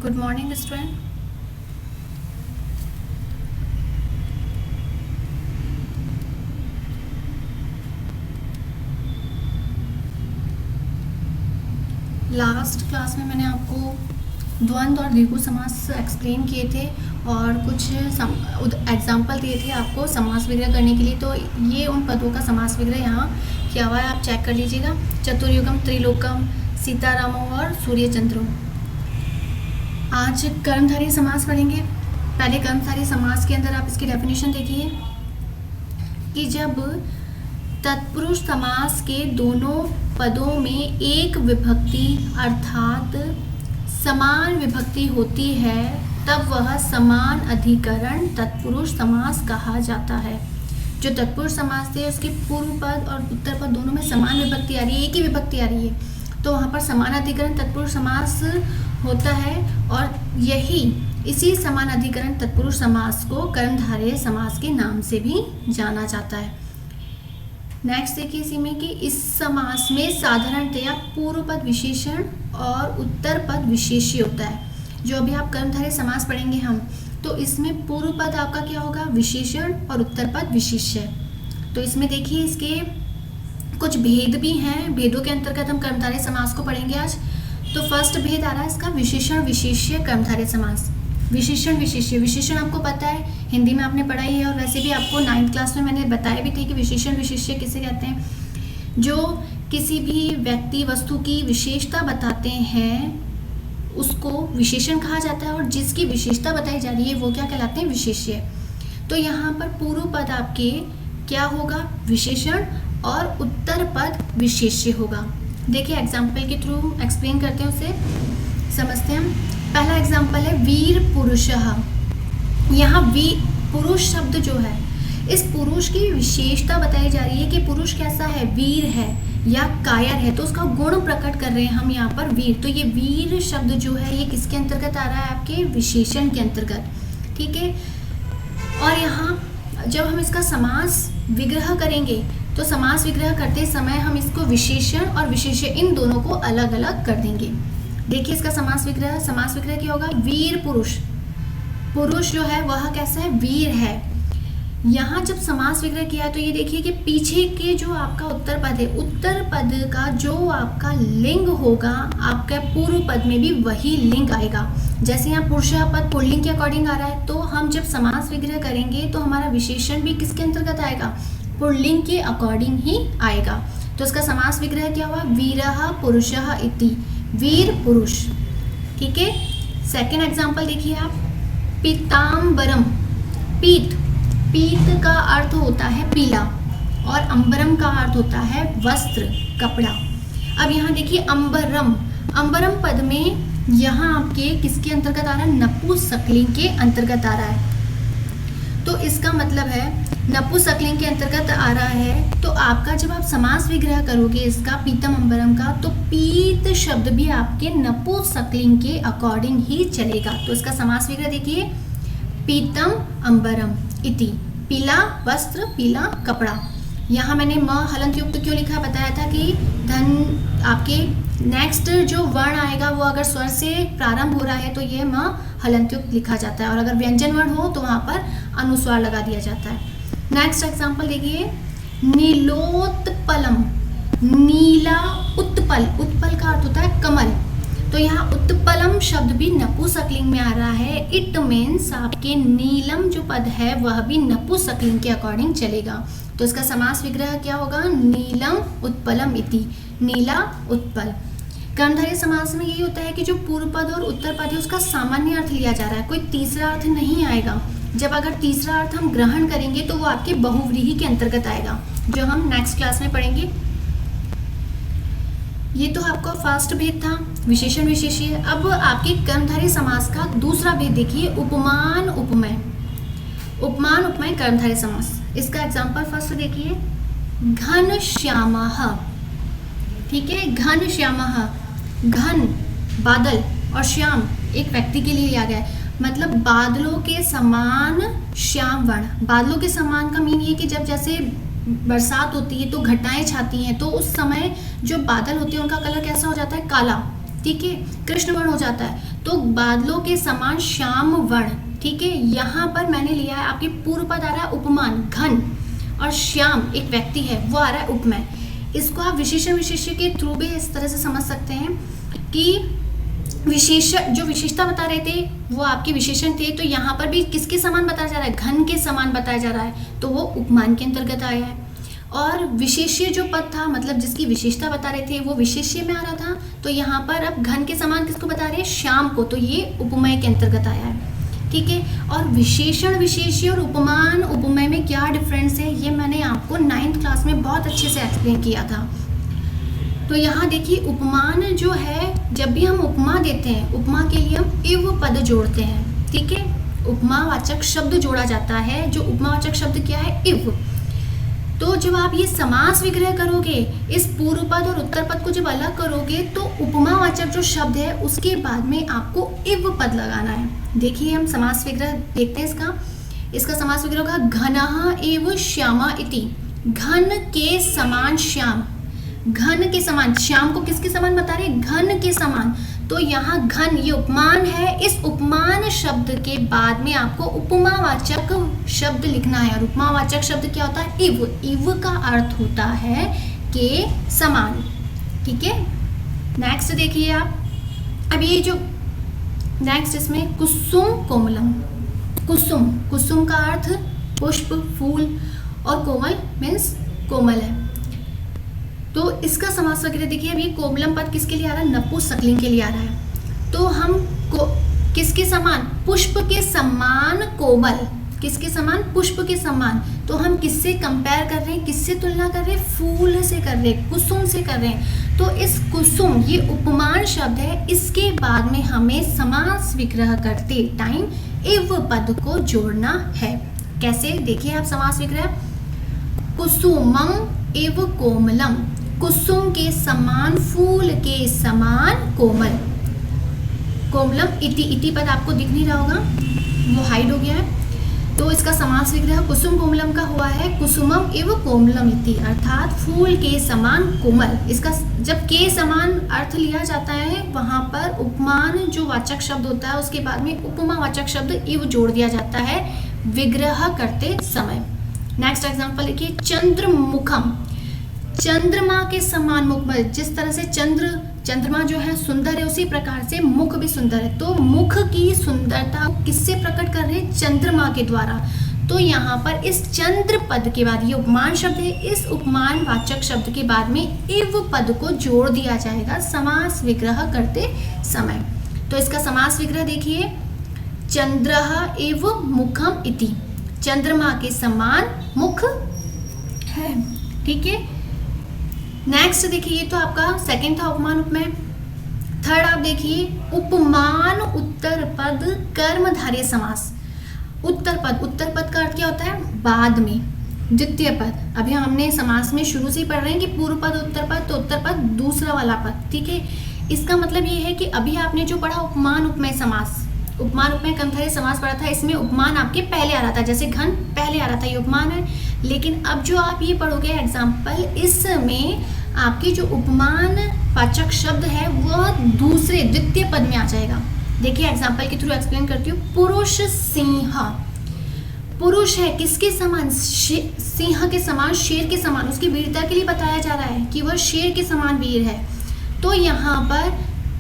Good morning student. Last class में मैंने आपको द्वंद्व और द्विगु समास एक्सप्लेन किए थे और कुछ एग्जाम्पल दिए थे आपको समास विग्रह करने के लिए। तो ये उन पदों का समास विग्रह यहाँ किया हुआ है, आप चेक कर लीजिएगा। चतुर्युगम, त्रिलोकम, सीतारामो और सूर्यचंद्रो। आज कर्मधारय समास पढ़ेंगे। पहले कर्मधारय समास के अंदर आप इसकी डेफिनेशन देखिए कि जब तत्पुरुष समास के दोनों पदों में एक विभक्ति अर्थात समान विभक्ति होती है तब वह समान अधिकरण तत्पुरुष समास कहा जाता है। जो तत्पुरुष समास है उसके पूर्व पद और उत्तर पद दोनों में समान विभक्ति आ रही है, एक ही विभक्ति आ रही है, तो वहाँ पर समान अधिकरण तत्पुरुष समास होता है। और इसी समान अधिकरण तत्पुरुष समास को कर्मधारय समास के नाम से भी जाना जाता है। नेक्स्ट देखिए इसी में कि इस समास में साधारणतया पूर्व पद विशेषण और उत्तर पद विशेष्य होता है। जो अभी आप कर्मधारय समास पढ़ेंगे हम, तो इसमें पूर्व पद आपका क्या होगा, विशेषण, और उत्तर पद विशेष्य। तो इसमें देखिए इसके कुछ भेद भी हैं, भेदों के अंतर्गत हम कर्मधारय समास को पढ़ेंगे आज। तो फर्स्ट भेद आ रहा है इसका विशेषण विशेष्य कर्मधारय समास। विशेषण विशेष्य, विशेषण आपको पता है, हिंदी में आपने पढ़ा ही है और वैसे भी आपको 9th क्लास में मैंने बताया भी थे कि विशेषण विशेष्य किसे कहते हैं। जो किसी भी व्यक्ति वस्तु की विशेषता बताते हैं उसको विशेषण कहा जाता है और जिसकी विशेषता बताई जा रही है वो क्या कहलाते हैं, विशेष्य। तो यहाँ पर पूर्व पद आपके क्या होगा, विशेषण, और उत्तर पद विशेष्य होगा। देखिए एग्जाम्पल के थ्रू एक्सप्लेन करते हैं, उसे समझते हैं हम। पहला एग्जाम्पल है वीर पुरुषः। यहाँ वीर पुरुष शब्द जो है, इस पुरुष की विशेषता बताई जा रही है कि पुरुष कैसा है, वीर है या कायर है, तो उसका गुण प्रकट कर रहे हैं हम यहाँ पर वीर। तो ये वीर शब्द जो है ये किसके अंतर्गत आ रहा है, आपके विशेषण के अंतर्गत, ठीक है। और यहाँ जब हम इसका समास विग्रह करेंगे तो समास विग्रह करते समय हम इसको विशेषण और विशेष्य इन दोनों को अलग अलग कर देंगे। देखिए इसका समास विग्रह क्या होगा, वीर पुरुष। पुरुष जो है वह कैसा है, वीर है। यहाँ जब समास विग्रह किया तो ये देखिए कि पीछे के जो आपका उत्तर पद है, उत्तर पद का जो आपका लिंग होगा आपका पूर्व पद में भी वही लिंग आएगा। जैसे यहाँ पुरुष पद पुल्लिंग के अकॉर्डिंग आ रहा है, तो हम जब समास विग्रह करेंगे तो हमारा विशेषण भी किसके अंतर्गत आएगा, पुल्लिंग के अकॉर्डिंग ही आएगा। तो इसका समास विग्रह क्या हुआ, वीरः पुरुषः इति, वीर पुरुष, ठीक है। सेकेंड एग्जाम्पल देखिए आप, पीताम्बरम। पीत का अर्थ होता है पीला और अंबरम का अर्थ होता है वस्त्र, कपड़ा। अब यहाँ देखिए अंबरम पद में यहाँ आपके किसके अंतर्गत आ रहा है, नपुंसकलिंग के अंतर्गत आ रहा है। तो इसका मतलब है नपुंसकलिंग के अंतर्गत आ रहा है, तो आपका जब आप समास विग्रह करोगे इसका पीतम अंबरम का, तो पीत शब्द भी आपके नपुंसकलिंग के अकॉर्डिंग ही चलेगा। तो इसका समास विग्रह देखिए, पीतम अंबरम इति, पीला वस्त्र, पीला कपड़ा। यहाँ मैंने म हलंत युक्त क्यों लिखा, बताया था कि धन आपके नेक्स्ट जो वर्ण आएगा वो अगर स्वर से प्रारंभ हो रहा है तो ये म हलंत युक्त लिखा जाता है, और अगर व्यंजन वर्ण हो तो वहाँ पर अनुस्वार लगा दिया जाता है। नेक्स्ट एग्जाम्पल देखिए, नीलोत्पलम। नीला उत्पल, उत्पल का अर्थ होता है कमल, तो यहाँ उत्पलम शब्द भी नपुंसकलिंग में आ रहा है। इट मीन्स आपके नीलम जो पद है वह भी नपुंसकलिंग के अकॉर्डिंग चलेगा। तो इसका समास विग्रह क्या होगा, नीलम उत्पलम इति, नीला उत्पल। कर्मधारय समास में यही होता है कि जो पूर्व पद और उत्तर पद है उसका सामान्य अर्थ लिया जा रहा है, कोई तीसरा अर्थ नहीं आएगा। जब अगर तीसरा अर्थ हम ग्रहण करेंगे तो वो आपके बहुव्रीहि के अंतर्गत आएगा, जो हम नेक्स्ट क्लास में पढ़ेंगे। ये तो आपका फर्स्ट भेद था, विशेषण विशेष्य। अब आपके कर्मधारय समास का दूसरा भेद देखिए, उपमान उपमेय। उपमान उपमेय कर्मधारय समास। इसका एग्जाम्पल फर्स्ट देखिए, घनश्यामः, ठीक है। घनश्यामः, घन बादल और श्याम एक व्यक्ति के लिए लिया गया है, मतलब बादलों के समान श्याम वर्ण। बादलों के समान का मीन ये कि जब जैसे बरसात होती है तो घटाएं छाती हैं, तो उस समय जो बादल होते हैं उनका कलर कैसा हो जाता है, काला। ठीक है, कृष्ण वर्ण हो जाता है, तो बादलों के समान श्याम वर्ण, ठीक है। यहाँ पर मैंने लिया है आपके पूर्व पद आ रहा है उपमान घन, और श्याम एक व्यक्ति है वो आ रहा है उपमेय। इसको आप विशेषण विशेष्य के थ्रू भी इस तरह से समझ सकते हैं कि विशेषण जो विशेषता बता रहे थे वो आपके विशेषण थे, तो यहाँ पर भी किसके समान बताया जा रहा है, घन के समान बताया जा रहा है, तो वो उपमान के अंतर्गत आया है। और विशेष्य जो पद था, मतलब जिसकी विशेषता बता रहे थे वो विशेष्य में आ रहा था, तो यहाँ पर अब घन के समान किसको बता रहे हैं, श्याम को, तो ये उपमेय के अंतर्गत आया है, ठीक है। और विशेषण विशेष्य और उपमान उपमेय में क्या डिफरेंस है, ये मैंने आपको 9th क्लास में बहुत अच्छे से एक्सप्लेन किया था। तो यहाँ देखिए उपमान जो है, जब भी हम उपमा देते हैं, उपमा के लिए हम इव पद जोड़ते हैं, ठीक है। उपमावाचक शब्द जोड़ा जाता है, जो उपमावाचक शब्द क्या है, इव। तो जब आप ये समास विग्रह करोगे, इस पूर्व पद और उत्तर पद को जब अलग करोगे, तो उपमावाचक जो शब्द है उसके बाद में आपको इव पद लगाना है। देखिए हम समास विग्रह देखते हैं इसका समास विग्रह का घनः एव श्यामा इति, घन के समान श्याम, घन के समान, श्याम को किसके समान बता रहे हैं, घन के समान। तो यहाँ घन ये उपमान है, इस उपमान शब्द के बाद में आपको उपमावाचक शब्द लिखना है, और उपमावाचक शब्द क्या होता है, इव। इव का अर्थ होता है के समान, ठीक है। नेक्स्ट देखिए आप, अब ये जो नेक्स्ट इसमें कुसुम कोमलम, कुसुम, कुसुम का अर्थ पुष्प फूल, और कोमल मीन्स कोमल है। तो इसका समास वगैरह देखिए, अब ये कोमलम पद किसके लिए आ रहा है, नपुंसकलिंग के लिए आ रहा है। तो हम को किसके समान, पुष्प के समान कोमल, किसके समान, पुष्प के समान। तो हम किससे कंपेयर कर रहे हैं, किससे तुलना कर रहे हैं, फूल से कर रहे हैं, कुसुम से कर रहे हैं। तो इस कुसुम ये उपमान शब्द है, इसके बाद में हमें समास विग्रह करते टाइम इव पद को जोड़ना है। कैसे, देखिए आप समास विग्रह, कुसुमम एव कोमलम, कुसुम के समान, फूल के समान कोमल। कोमलम इति, इति पद आपको दिख नहीं रहा होगा, वो हाइड हो गया है। तो इसका समास विग्रह कुसुम कोमलम का हुआ है कुसुमम एव कोमलम इति, अर्थात फूल के समान कोमल। इसका जब के समान अर्थ लिया जाता है, वहां पर उपमान जो वाचक शब्द होता है उसके बाद में उपमावाचक शब्द इव जोड़ दिया जाता है विग्रह करते समय। नेक्स्ट एग्जांपल देखिए, चंद्रमुखम, चंद्रमा के समान मुख, जिस तरह से चंद्रमा जो है सुंदर है, उसी प्रकार से मुख भी सुंदर है। तो मुख की सुंदरता किससे प्रकट कर रहे हैं, चंद्रमा के द्वारा। तो यहाँ पर इस चंद्र पद के बाद, ये उपमान शब्द है, इस उपमान वाचक शब्द के बाद में इव पद को जोड़ दिया जाएगा समास विग्रह करते समय। तो इसका समास विग्रह देखिए, चंद्रः एव मुखम इति, चंद्रमा के समान मुख है, ठीक है। नेक्स्ट देखिए, ये तो आपका सेकंड था उपमान उपमेय। थर्ड आप देखिए, उपमान उत्तर पद कर्मधारय समास। उत्तर पद का अर्थ क्या होता है, बाद में, द्वितीय पद। अभी हमने समास में शुरू से ही पढ़ रहे हैं कि पूर्व पद उत्तर पद, तो उत्तर पद दूसरा वाला पद, ठीक है। इसका मतलब ये है कि अभी आपने जो पढ़ा उपमान उपमेय समास, उपमान उपमेय कर्मधारय समास पढ़ा था, इसमें उपमान आपके पहले आ रहा था, जैसे घन पहले आ रहा था, ये उपमान है। लेकिन अब जो आप ये पढ़ोगे एग्जाम्पल, इसमें आपकी जो उपमान वाचक शब्द है वह दूसरे द्वितीय पद में आ जाएगा। देखिए एग्जाम्पल के थ्रू एक्सप्लेन करती हूँ। पुरुष सिंह, पुरुष है किसके समान, सिंह के समान, शेर के समान, उसकी वीरता के लिए बताया जा रहा है कि वह शेर के समान वीर है। तो यहाँ पर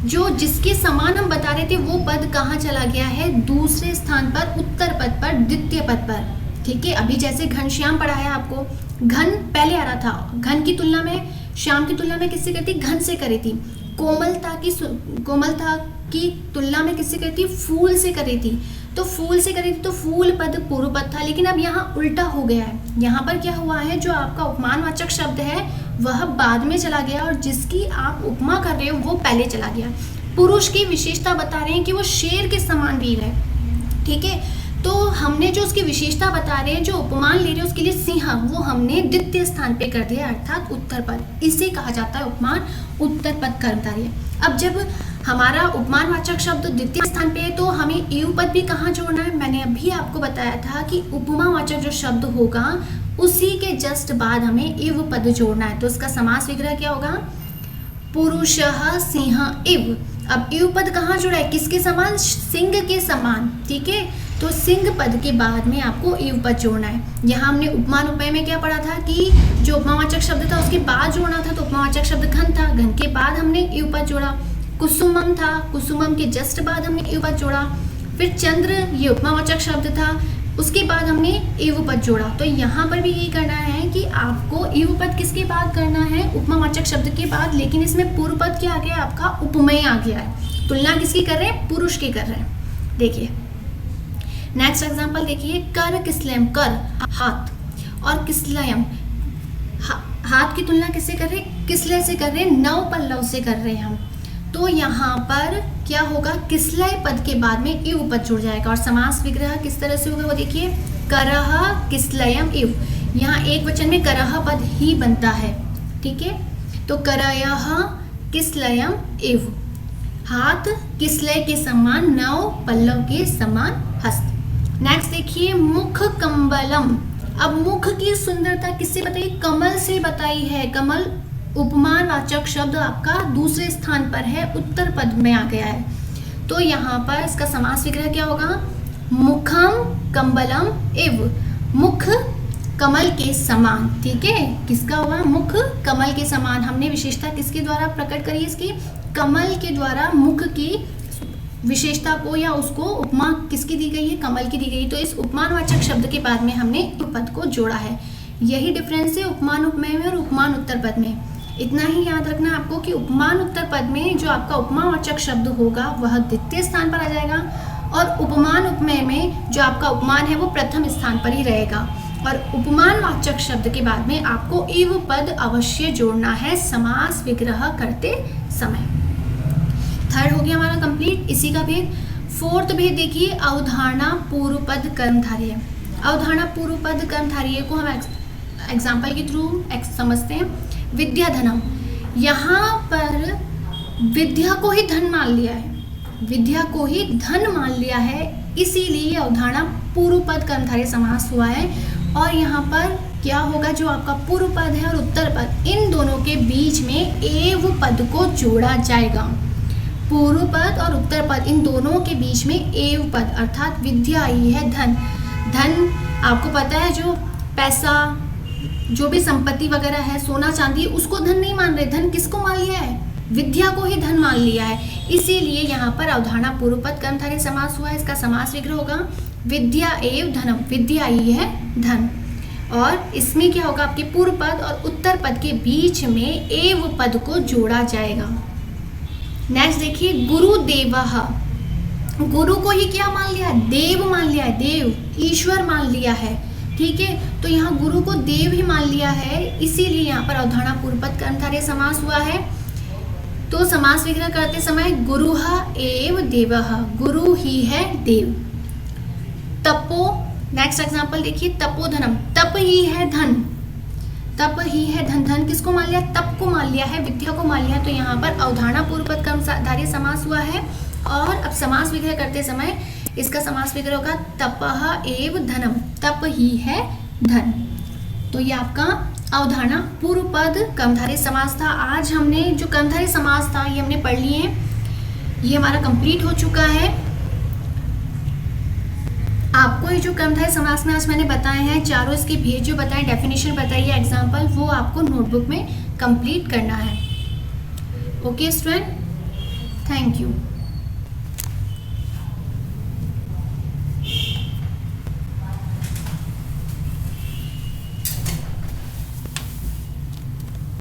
जो जिसके समान हम बता रहे थे वो पद कहाँ चला गया है, दूसरे स्थान पर, उत्तर पद पर, द्वितीय पद पर, ठीक है। अभी जैसे घनश्याम पढ़ा है आपको, घन पहले आ रहा था, घन की तुलना में, श्याम की तुलना में किससे करी थी, घन से करी थी। कोमलता की तुलना में किससे करी थी, फूल से करी थी। तो फूल से करी थी तो फूल पद पूर्व पद था, लेकिन अब यहाँ उल्टा हो गया है। यहाँ पर क्या हुआ है, जो आपका उपमानवाचक शब्द है वह बाद में चला गया और जिसकी आप उपमा कर रहे हो वो पहले चला गया। पुरुष की विशेषता बता रहे हैं कि वो शेर के समान वीर है, ठीक है। तो हमने जो उसकी विशेषता बता रहे हैं, जो उपमान ले रहे हैं उसके लिए सिंह, वो हमने द्वितीय स्थान पे कर दिया, अर्थात उत्तर पद। इसे कहा जाता है उपमान उत्तर पद कर्मधारय। अब जब हमारा उपमानवाचक शब्द द्वितीय स्थान पे है तो हमें इव पद भी कहाँ जोड़ना है, मैंने अभी आपको बताया था कि उपमावाचक जो शब्द होगा उसी के जस्ट बाद हमें इव पद जोड़ना है। तो उसका समास विग्रह क्या होगा, पुरुषः सिंह इव। अब एव पद कहाँ जुड़ा है, किसके समान, सिंह के समान, ठीक है। तो सिंह पद के बाद में आपको एव पद जोड़ना है। यहाँ हमने उपमान उपमेय में क्या पढ़ा था कि जो उपमावाचक शब्द था उसके बाद जोड़ना था, तो उपमावाचक शब्द घन था, घन के बाद हमने एव पद जोड़ा। कुसुमम था, कुसुमम के जस्ट बाद हमने एव पद जोड़ा। फिर चंद्र, ये उपमावाचक शब्द था, उसके बाद हमने एव पद जोड़ा। तो यहाँ पर भी यही करना है कि आपको एव पद किसके बाद करना है, उपमावाचक शब्द के बाद, लेकिन इसमें पूर्व पद क्या आ गया, आपका उपमेय आ गया है। तुलना किसकी कर रहे हैं, पुरुष की कर रहे हैं। देखिए नेक्स्ट एग्जांपल देखिए, कर किसलयम, कर हाथ, और किसलयम हाथ की तुलना किससे कर रहे हैं, किसलय से कर रहे हैं, नव पल्लव से कर रहे हैं हम। तो यहाँ पर क्या होगा, किसलय पद के बाद में एव पद जुड़ जाएगा। और समास विग्रह किस तरह से होगा वो देखिए, करह किसलयम एव, यहाँ एक वचन में करह पद ही बनता है, ठीक है। तो करयः किसलयम एव, हाथ किसलय के समान, नव पल्लव के समान हस्त। नेक्स्ट देखिए, मुख कम्बलम। अब मुख की सुंदरता किससे बताई, कमल से बताई है। कमल उपमानवाचक शब्द आपका दूसरे स्थान पर है, उत्तर पद में आ गया है। तो यहाँ पर इसका समास विग्रह क्या होगा, मुखम कम्बलम एव, मुख कमल के समान, ठीक है। किसका होगा, मुख कमल के समान। हमने विशेषता किसके द्वारा प्रकट करी इसकी, कमल के द्वारा मुख की विशेषता को या उसको उपमा किसकी दी गई है, कमल की दी गई। तो इस उपमानवाचक शब्द के बाद में हमने पद को जोड़ा है। यही डिफरेंस है उपमान उपमेय में और उपमान उत्तर पद में। इतना ही याद रखना आपको कि उपमान उत्तर पद में जो आपका उपमावाचक शब्द होगा वह द्वितीय स्थान पर आ जाएगा, और उपमान उपमेय में जो आपका उपमान है वो प्रथम स्थान पर ही रहेगा। और उपमानवाचक शब्द के बाद में आपको एव पद अवश्य जोड़ना है समास विग्रह करते समय। थर्ड हो गया हमारा कंप्लीट। इसी का भेद, फोर्थ भेद देखिए, अवधारणा पूर्व पद कर्मधारय। अवधारणा पूर्व पद कर्मधारय को हम एग्जाम्पल के थ्रू समझते हैं। विद्या धनम, यहाँ पर विद्या को ही धन मान लिया है, विद्या को ही धन मान लिया है, इसीलिए अवधारणा पूर्व पद कर्मधारय समास हुआ है। और यहाँ पर क्या होगा, जो आपका पूर्व पद है और उत्तर पद, इन दोनों के बीच में एव पद को जोड़ा जाएगा। पूर्व पद और उत्तर पद इन दोनों के बीच में एव पद, अर्थात विद्या आई है धन। धन आपको पता है, जो पैसा, जो भी संपत्ति वगैरह है, सोना चांदी, उसको धन नहीं मान रहे। धन किसको मान लिया है, विद्या को ही धन मान लिया है। इसीलिए यहाँ पर अवधारणा पूर्व पद कर्मधारय समास हुआ है। इसका समास विग्रह होगा विद्या एव धनम, विद्या आई है धन। और इसमें क्या होगा, आपके पूर्व पद और उत्तर पद के बीच में एव पद को जोड़ा जाएगा। नेक्स्ट देखिए, गुरुदेवः, गुरु को ही क्या मान लिया है, देव मान लिया है, देव ईश्वर मान लिया है, ठीक है। तो यहाँ गुरु को देव ही मान लिया है, इसीलिए यहाँ पर अवधारणा पूर्व पद कर्मधारय समास हुआ है। तो समास विग्रह करते समय गुरुः एव देवः, गुरु ही है देव। तपो, नेक्स्ट एग्जांपल देखिए, तपोधनम, तप ही है धन, तप ही है धन। धन किसको मान लिया, तप को मान लिया है, विद्या को मान लिया। तो यहाँ पर अवधारणा पूर्व पद कर्मधारय समास हुआ है। और अब समास विग्रह करते समय इसका समास विग्रह होगा तपः एव धनम, तप ही है धन। तो ये आपका अवधारणा पूर्व पद कर्मधारय समास था। आज हमने जो कर्मधारय समास था ये हमने पढ़ लिए, ये हमारा कंप्लीट हो चुका है। आपको ये जो कर्मधारय समास में आज मैंने बताए हैं, चारों इसके भेद जो बताए, डेफिनेशन बताई है, एग्जाम्पल, वो आपको नोटबुक में कंप्लीट करना है। Okay student, thank you.